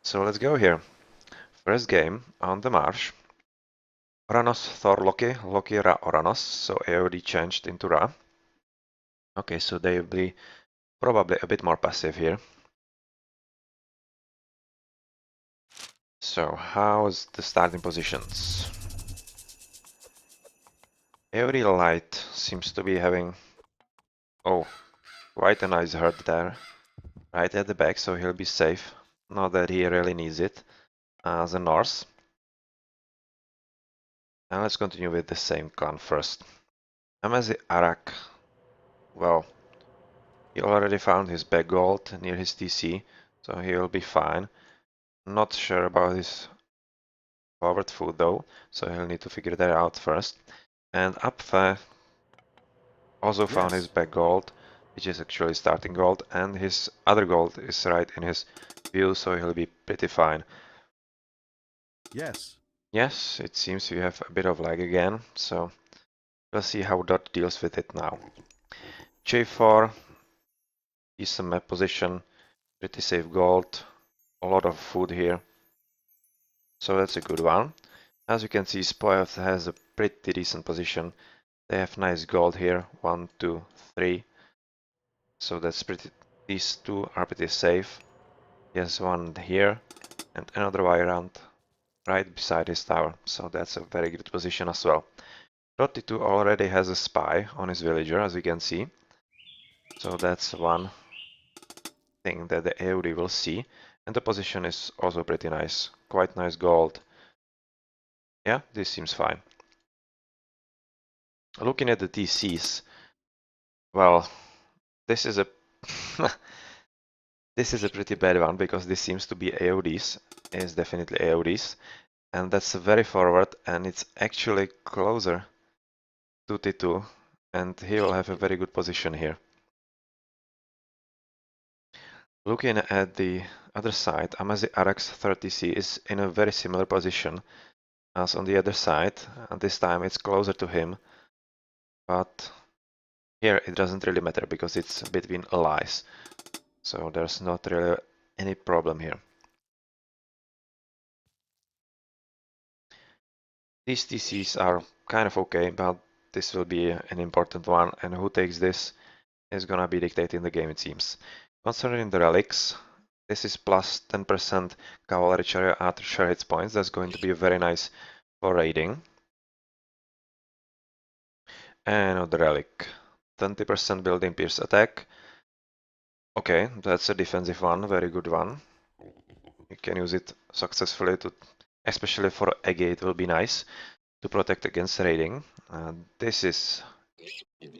So let's go here. First game on the Marsh. Oranos, Thor, Loki, Loki, Ra, Oranos. So AoD changed into Ra. Okay, so they will be probably a bit more passive here. So how's the starting positions? AoD Light seems to be having, oh, quite a nice hurt there, right at the back, so he'll be safe. Not that he really needs it as a Norse. And let's continue with the same clan first. Amazi Arak, well, he already found his back gold near his TC, so he will be fine. Not sure about his forward foot though, so he'll need to figure that out first. And Apfe also found his back gold, which is actually starting gold, and his other gold is right in his view, so he'll be pretty fine. Yes, it seems we have a bit of lag again, so we'll see how DoD deals with it now. J4, decent map position, pretty safe gold, a lot of food here, so that's a good one. As you can see, Spoiled has a pretty decent position. They have nice gold here, 1, 2, 3. So that's pretty. These two are pretty safe. He has one here and another way around right beside his tower. So that's a very good position as well. Roti2 already has a spy on his villager, as you can see. So that's one thing that the AoD will see. And the position is also pretty nice. Quite nice gold. Yeah, this seems fine. Looking at the DCs, well, this is a this is a pretty bad one because this seems to be AoDs. It's definitely AoDs, and that's very forward, and it's actually closer to T2, and he will have a very good position here. Looking at the other side, Amazi Arax 30C is in a very similar position as on the other side, and this time it's closer to him, but here it doesn't really matter because it's between allies, so there's not really any problem here. These TCs are kind of okay, but this will be an important one, and who takes this is gonna be dictating the game, it seems. Concerning the relics, this is plus 10% cavalry chariot at chariot points. That's going to be very nice for raiding. And another relic, 20% building pierce attack. Okay, that's a defensive one, very good one. You can use it successfully to, especially for AG, it will be nice to protect against raiding. This is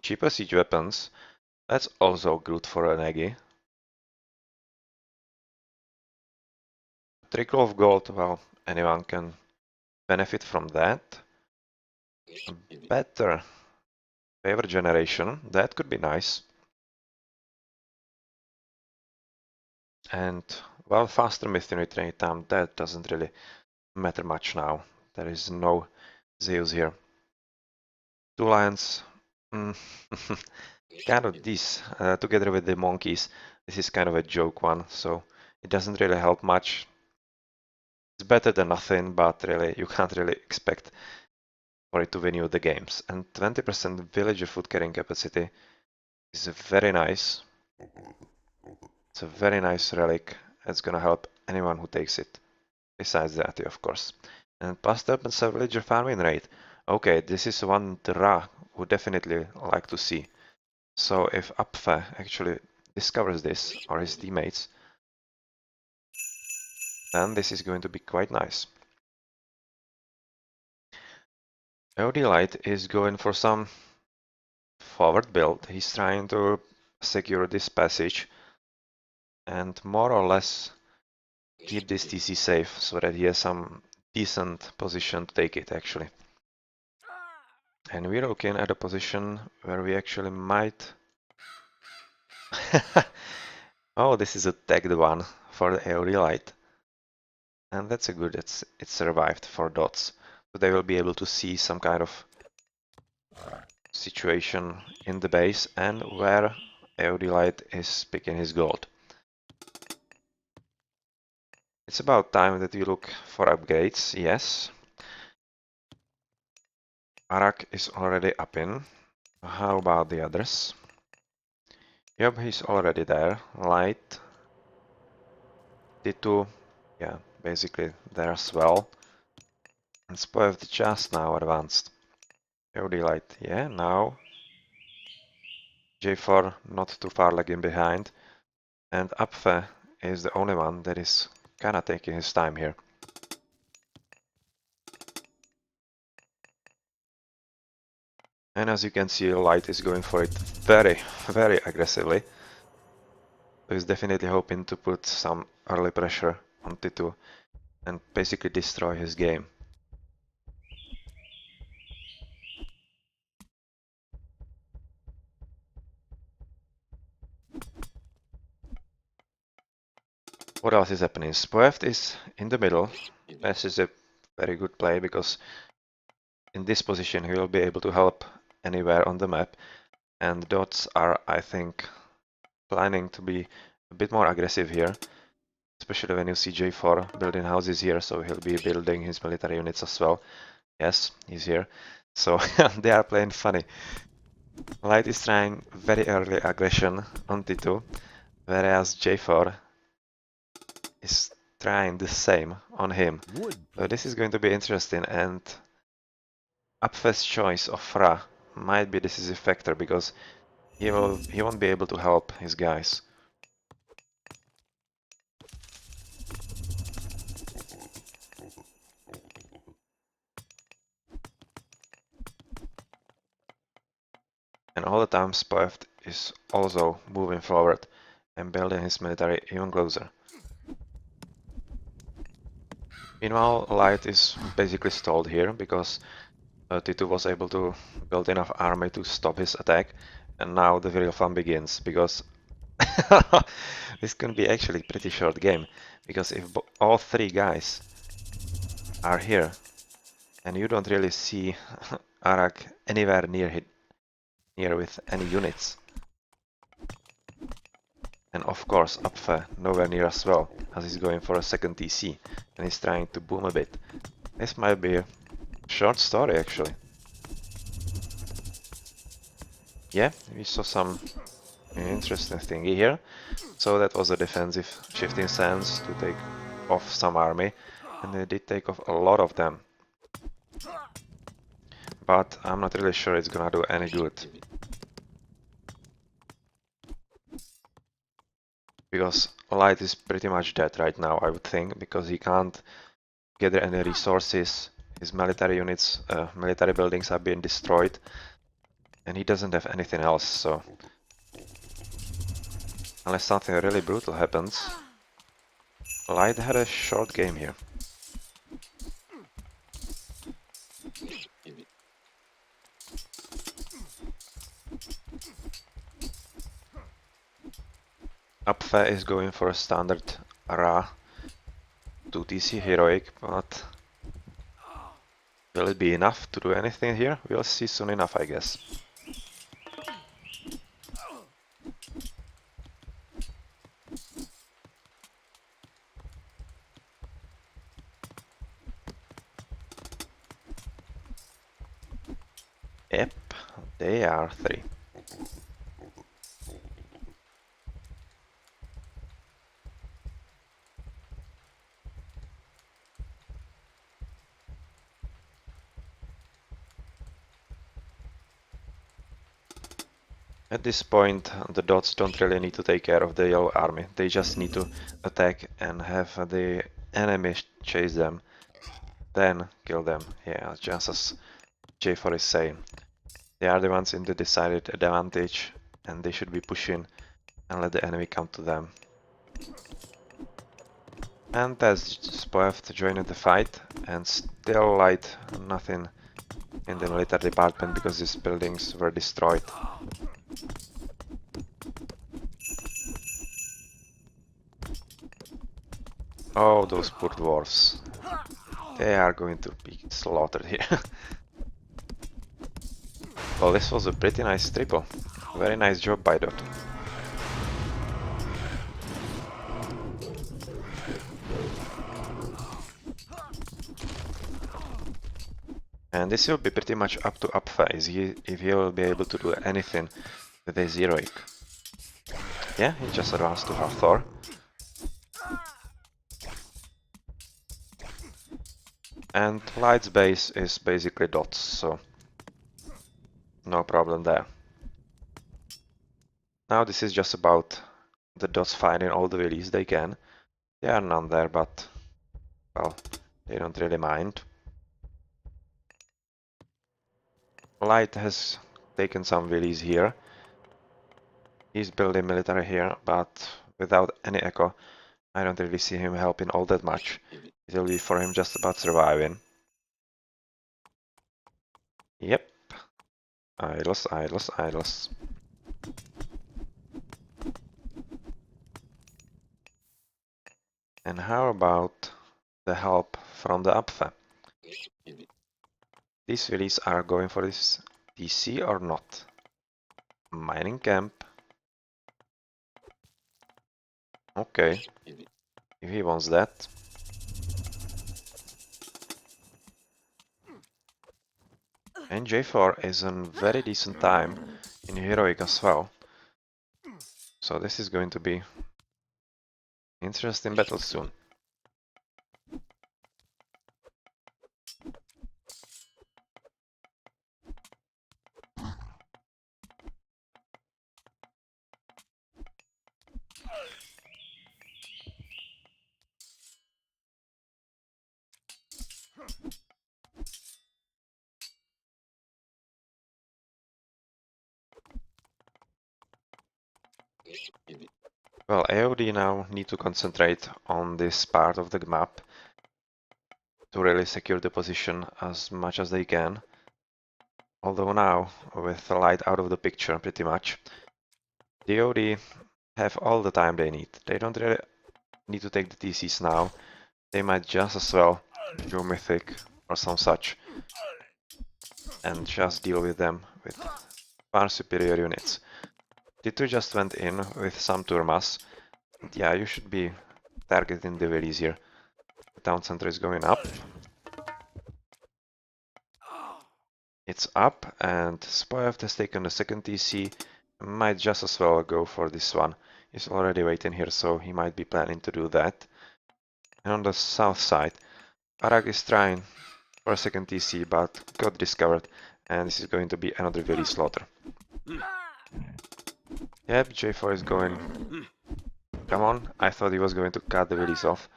cheaper siege weapons. That's also good for an AG. Trickle of gold, well, anyone can benefit from that. Better favor generation, that could be nice. And, well, faster Mythology time, that doesn't really matter much now. There is no Zeus here. Two lions, kind of this, together with the monkeys, this is kind of a joke one, so it doesn't really help much. It's better than nothing, but really, you can't really expect for it to win you the games. And 20% villager food carrying capacity is very nice. It's a very nice relic. It's gonna help anyone who takes it. Besides that, of course. And plus 10% villager farming rate. Okay, this is one Ra would definitely like to see. So if Apfe actually discovers this, or his teammates, then this is going to be quite nice. AoD Light is going for some forward build. He's trying to secure this passage and more or less keep this TC safe so that he has some decent position to take it actually. And we're looking at a position where we actually might... Oh, this is a tagged one for the AoD Light. And that's a good, it survived for dots. So they will be able to see some kind of situation in the base and where AoD Light is picking his gold. It's about time that you look for upgrades, yes. Arak is already up in. How about the others? Yep, he's already there. Light. T2, yeah, basically there as well. And Spoevd just now advanced. AoD Light, yeah, now. J4 not too far lagging behind. And Apfe is the only one that is kinda taking his time here. And as you can see, Light is going for it very, very aggressively. So he's definitely hoping to put some early pressure on T2 and basically destroy his game. What else is happening? Spoevd is in the middle. This is a very good play because in this position he will be able to help anywhere on the map. And dots are, I think, planning to be a bit more aggressive here. Especially when you see J4 building houses here, so he'll be building his military units as well. Yes, he's here. So they are playing funny. Light is trying very early aggression on T2, whereas J4 is trying the same on him. So this is going to be interesting, and Apfe's choice of Fra might be a decisive factor because he won't be able to help his guys. And all the time Spoevd is also moving forward and building his military even closer. Meanwhile, Light is basically stalled here because T2 was able to build enough army to stop his attack, and now the real fun begins because this can be actually a pretty short game, because if all three guys are here and you don't really see Arak anywhere near with any units, and of course Apfe nowhere near as well, as he's going for a second TC and he's trying to boom a bit. This might be a short story actually. Yeah, we saw some interesting thingy here. So that was a defensive shifting stance to take off some army, and they did take off a lot of them. But I'm not really sure it's gonna do any good. Because Light is pretty much dead right now, I would think, because he can't gather any resources. His military units, military buildings are being destroyed, and he doesn't have anything else, so unless something really brutal happens, Light had a short game here. Apfe is going for a standard Ra 2TC heroic, but will it be enough to do anything here? We'll see soon enough, I guess. Yep, they are 3. At this point, the dots don't really need to take care of the yellow army. They just need to attack and have the enemy chase them, then kill them. Yeah, just as J4 is saying. They are the ones in the decided advantage, and they should be pushing and let the enemy come to them. And that's Spoevd joining the fight, and still Light nothing in the military department because these buildings were destroyed. Oh, those poor dwarves. They are going to be slaughtered here. Well, this was a pretty nice triple. Very nice job by DoD. And this will be pretty much up to up phase, if he will be able to do anything with his heroic. Yeah, he just advanced to Hathor. And Light's base is basically dots, so no problem there. Now this is just about the dots finding all the willies they can. There are none there, but, well, they don't really mind. Light has taken some willies here. He's building military here, but without any echo, I don't really see him helping all that much. It'll be for him just about surviving. Yep. Idles, idles, idles. And how about the help from the Apfe? These willies are going for this DC or not? Mining camp. Okay. If he wants that. And J4 is on very decent time in heroic as well. So this is going to be interesting battle soon. Well, AoD now need to concentrate on this part of the map to really secure the position as much as they can. Although now, with the light out of the picture pretty much, DoD have all the time they need. They don't really need to take the TCs now. They might just as well go Mythic or some such and just deal with them with far superior units. T2 just went in with some Turmas. Yeah, you should be targeting the villies here. The town center is going up. It's up, and Spoyev has taken the second TC. Might just as well go for this one. He's already waiting here, so he might be planning to do that. And on the south side, Arag is trying for a second TC, but got discovered, and this is going to be another villi slaughter. Yep, J4 is going. Come on, I thought he was going to cut the villies off.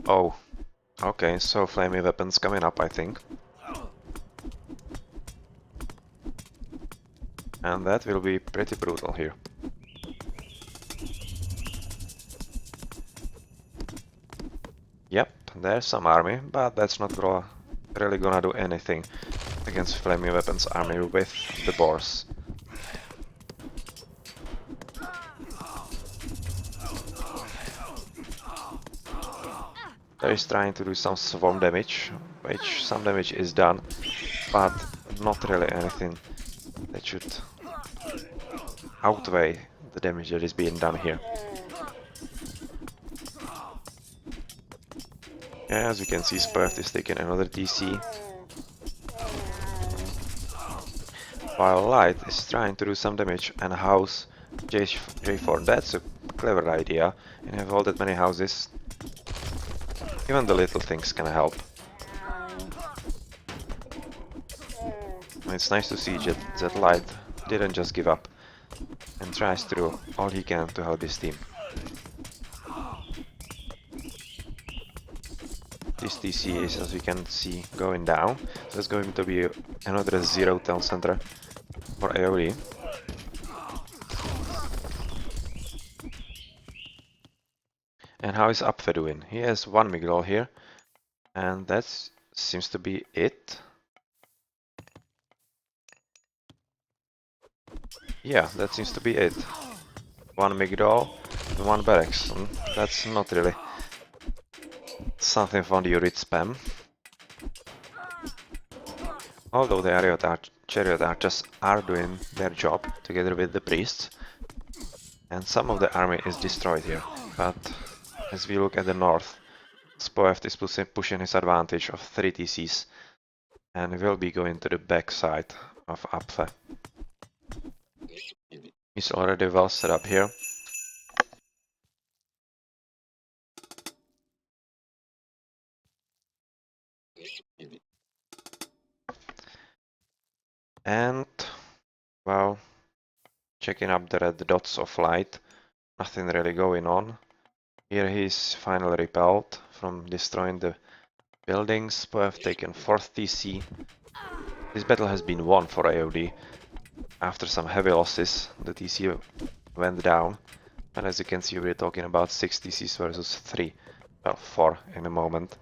Oh, okay, so flaming weapons coming up, I think. And that will be pretty brutal here. Yep, there's some army, but that's not really gonna do anything against flaming weapons army with the boars. There is trying to do some swarm damage, which some damage is done, but not really anything that should outweigh the damage that is being done here. Yeah, as you can see, Spoyev is taking another DC, while Light is trying to do some damage and house J4. That's a clever idea, and have all that many houses. Even the little things can help. It's nice to see that Light didn't just give up and tries to do all he can to help his team. This TC is, as we can see, going down, so it's going to be another 0 town center for AoD. And how is Apfe doing? He has 1 Migdol here, and that seems to be it. Yeah, that seems to be it. 1 Migdol and 1 barracks. That's not really something from the Urit spam. Although the chariot archers are doing their job together with the priests, and some of the army is destroyed here. But as we look at the north, Spoeft is pushing his advantage of 3 TCs and will be going to the back side of Apfe. He's already well set up here. And, well, checking up the red dots of light, nothing really going on. Here he's finally repelled from destroying the buildings. Spoeft taken 4th TC. This battle has been won for AoD. After some heavy losses, the TC went down, and as you can see, we're talking about 6 TCs versus 3. Well, 4 in a moment.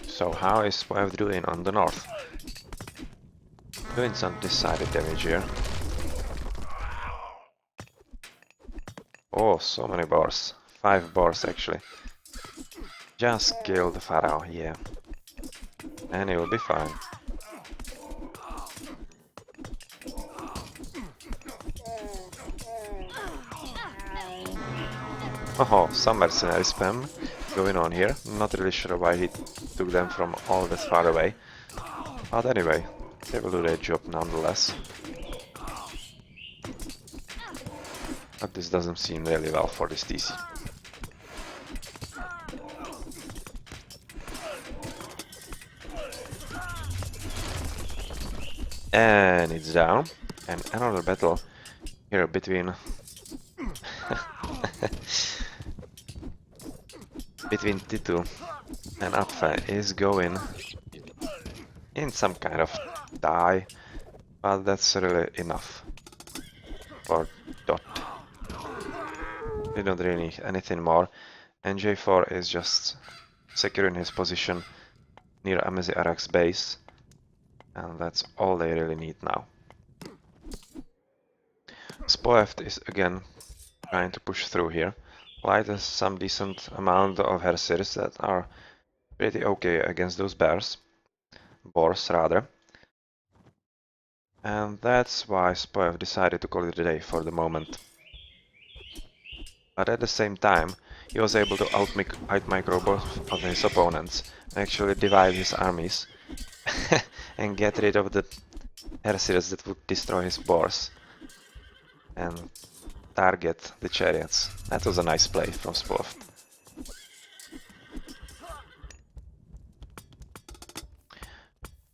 So how is Spoeft doing on the north? Doing some decided damage here. Oh, so many bars. 5 bars actually. Just kill the Pharaoh, yeah. And he will be fine. Oh, some mercenary spam going on here. Not really sure why he took them from all that far away. But anyway, they will do their job nonetheless. But this doesn't seem really well for this TC. And it's down. And another battle here between between Titu and Apfe is going in some kind of die, but that's really enough for DoD. They don't really need anything more, and J4 is just securing his position near Amezi Arak's base, and that's all they really need now. Spoeft is again trying to push through here. Light has some decent amount of Hersirs that are pretty okay against those boars rather. And that's why Spoeft decided to call it a day for the moment. But at the same time, he was able to outmicro both of his opponents and actually divide his armies and get rid of the Hersirs that would destroy his boars and target the chariots. That was a nice play from Spoeft.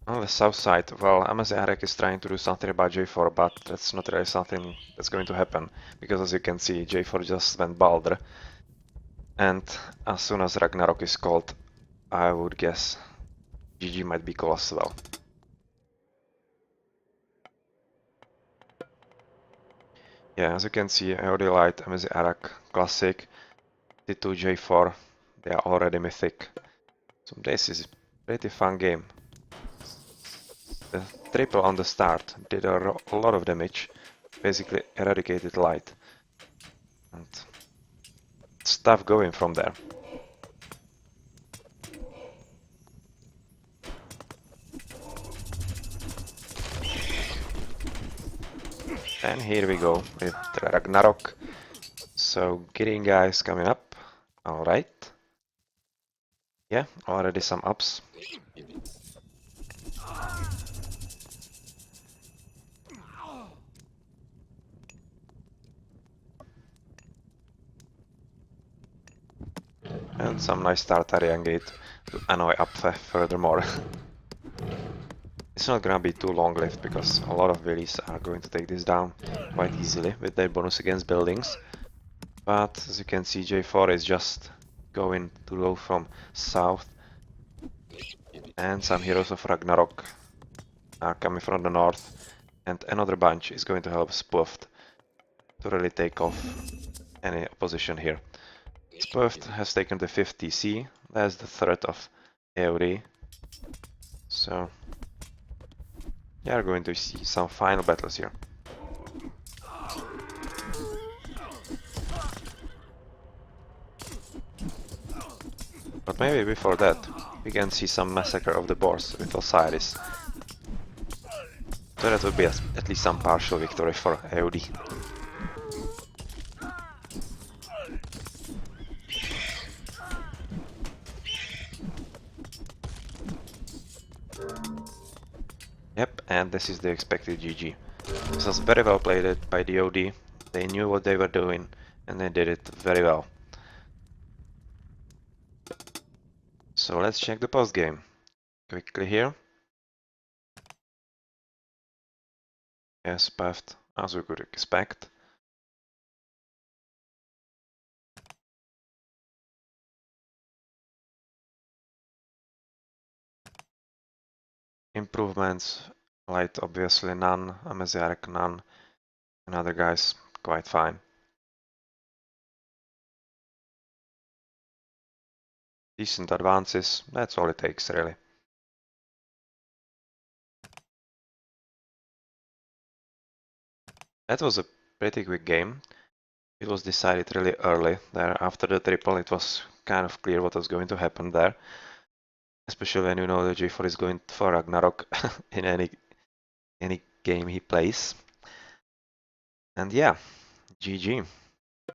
On the south side, well, Amezi Arak is trying to do something about J4, but that's not really something that's going to happen, because as you can see, J4 just went Balder, and as soon as Ragnarok is called, I would guess GG might be called as well. Yeah, as you can see, AoD Light, Amezi Arak, Classic, T2, J4, they are already mythic. So this is a pretty fun game. The triple on the start did a lot of damage, basically eradicated light, and stuff going from there. And here we go with Ragnarok. So getting guys coming up, alright. Yeah, already some ups. And some nice Tartarian gate to annoy Apfe furthermore. It's not gonna be too long-lived because a lot of villies are going to take this down quite easily with their bonus against buildings. But as you can see, J4 is just going to go from south, and some heroes of Ragnarok are coming from the north, and another bunch is going to help Spoeft to really take off any opposition here. Spoeft has taken the 5th TC, that's the threat of AoD, so we are going to see some final battles here. But maybe before that, we can see some massacre of the boars with Osiris. So that would be at least some partial victory for AoD. and this is the expected GG. This was very well played by DoD. They knew what they were doing, and they did it very well. So let's check the post game quickly here. Yes, path as we could expect. Improvements, Light obviously none, Amesiarch none, and other guys quite fine. Decent advances, that's all it takes really. That was a pretty quick game. It was decided really early there. After the triple it was kind of clear what was going to happen there. Especially when you know that G4 is going for Ragnarok in any game he plays. And yeah, GG.